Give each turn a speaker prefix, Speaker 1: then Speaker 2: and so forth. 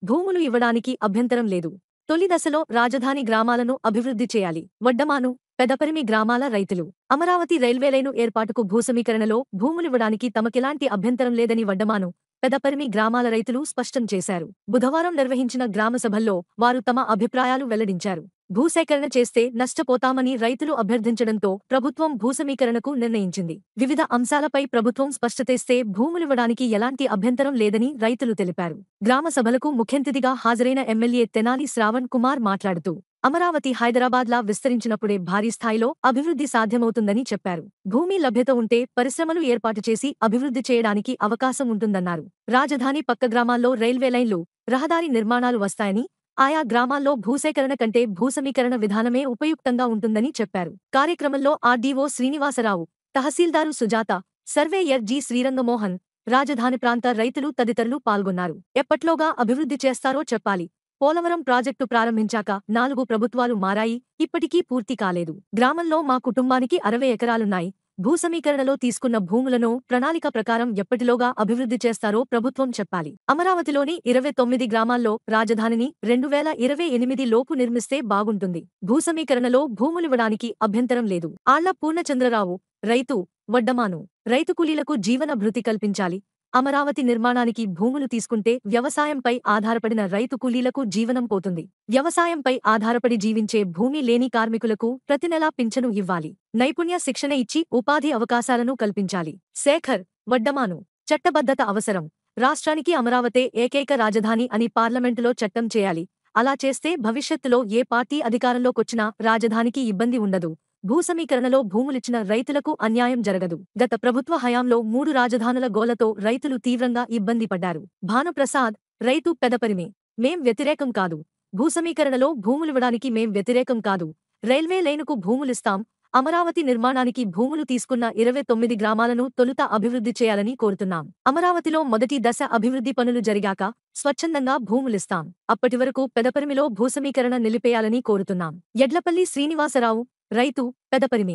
Speaker 1: భూములు ఇవ్వడానికి అభ్యంతరం లేదు. తొలి దశలో రాజధాని గ్రామాలను అభివృద్ధి చేయాలి. వడ్డమాను, పెదపరిమి గ్రామాల రైతులు అమరావతి రైల్వేలైను ఏర్పాటుకు భూసమీకరణలో భూములివ్వడానికి తమకెలాంటి అభ్యంతరం లేదని వడ్డమాను, పెదపరిమి గ్రామాల రైతులు స్పష్టం చేశారు. బుధవారం నిర్వహించిన గ్రామసభల్లో వారు తమ అభిప్రాయాలు వెల్లడించారు. భూసేకరణ చేస్తే నష్టపోతామని రైతులు అభ్యర్థించడంతో ప్రభుత్వం భూసమీకరణకు నిర్ణయించింది. వివిధ అంశాలపై ప్రభుత్వం స్పష్టతేస్తే భూములివ్వడానికి ఎలాంటి అభ్యంతరం లేదని రైతులు తెలిపారు. గ్రామసభలకు ముఖ్యంతిథిగా హాజరైన ఎమ్మెల్యే తెనాలి శ్రావణ్ కుమార్ మాట్లాడుతూ అమరావతి హైదరాబాద్లా విస్తరించినప్పుడే భారీ స్థాయిలో అభివృద్ధి సాధ్యమవుతుందని చెప్పారు. భూమి లభ్యత ఉంటే పరిశ్రమలు ఏర్పాటు చేసి అభివృద్ధి చేయడానికి అవకాశం ఉంటుందన్నారు. రాజధాని పక్క గ్రామాల్లో రైల్వే లైన్లు, రహదారి నిర్మాణాలు వస్తాయని, ఆయా గ్రామాల్లో భూసేకరణ కంటే భూసమీకరణ విధానమే ఉపయుక్తంగా ఉంటుందని చెప్పారు. కార్యక్రమంలో RDO Srinivasarao, tahsildar Sujatha, surveyor G Srirangamohan, రాజధాని ప్రాంత రైతులు తదితరులు పాల్గొన్నారు. ఎప్పట్లోగా అభివృద్ధి చేస్తారో చెప్పాలి. పోలవరం ప్రాజెక్టు ప్రారంభించాక 4 ప్రభుత్వాలు మారాయి, ఇప్పటికీ పూర్తి కాలేదు. గ్రామంలో మా కుటుంబానికి 60 ఎకరాలున్నాయి. భూసమీకరణలో తీసుకున్న భూములను ప్రణాళిక ప్రకారం ఎప్పటిలోగా అభివృద్ధి చేస్తారో ప్రభుత్వం చెప్పాలి. అమరావతిలోని 29 గ్రామాల్లో రాజధానిని 2028 లోపు నిర్మిస్తే బాగుంటుంది. భూసమీకరణలో భూములివ్వడానికి అభ్యంతరం లేదు. ఆళ్ల పూర్ణచంద్రరావు, రైతు, వడ్డమాను, రైతు కూలీలకు జీవన భృతి కల్పించాలి. అమరావతి నిర్మాణానికి భూములు తీసుకుంటే వ్యవసాయంపై ఆధారపడిన రైతు కూలీలకు జీవనం పోతుంది. వ్యవసాయంపై ఆధారపడి జీవించే భూమి లేని కార్మికులకు ప్రతి నెలా పింఛను ఇవ్వాలి. నైపుణ్య శిక్షణ ఇచ్చి ఉపాధి అవకాశాలను కల్పించాలి. శేఖర్, వడ్డమాను, చట్టబద్ధత అవసరం. రాష్ట్రానికి అమరావతే ఏకైక రాజధాని అని పార్లమెంటులో చట్టం చేయాలి. అలా చేస్తే భవిష్యత్తులో ఏ పార్టీ అధికారంలోకొచ్చినా రాజధానికి ఇబ్బంది ఉండదు. భూసమీకరణలో భూములిచ్చిన రైతులకు అన్యాయం జరగదు. గత ప్రభుత్వ హయాంలో 3 రాజధానుల గోలతో రైతులు తీవ్రంగా ఇబ్బంది పడ్డారు. భానుప్రసాద్, రైతు, పెదపరిమి. మేం వ్యతిరేకం కాదు. భూసమీకరణలో భూములివ్వడానికి మేం వ్యతిరేకం కాదు. రైల్వే లైనుకు భూములిస్తాం. అమరావతి నిర్మాణానికి భూములు తీసుకున్న 29 గ్రామాలను తొలుత అభివృద్ధి చేయాలని కోరుతున్నాం. అమరావతిలో మొదటి దశ అభివృద్ధి పనులు జరిగాక స్వచ్ఛందంగా భూములిస్తాం. అప్పటివరకు పెదపరిమిలో భూసమీకరణ నిలిపేయాలని కోరుతున్నాం. యడ్లపల్లి శ్రీనివాసరావు, రైతు, పెదపరిమి.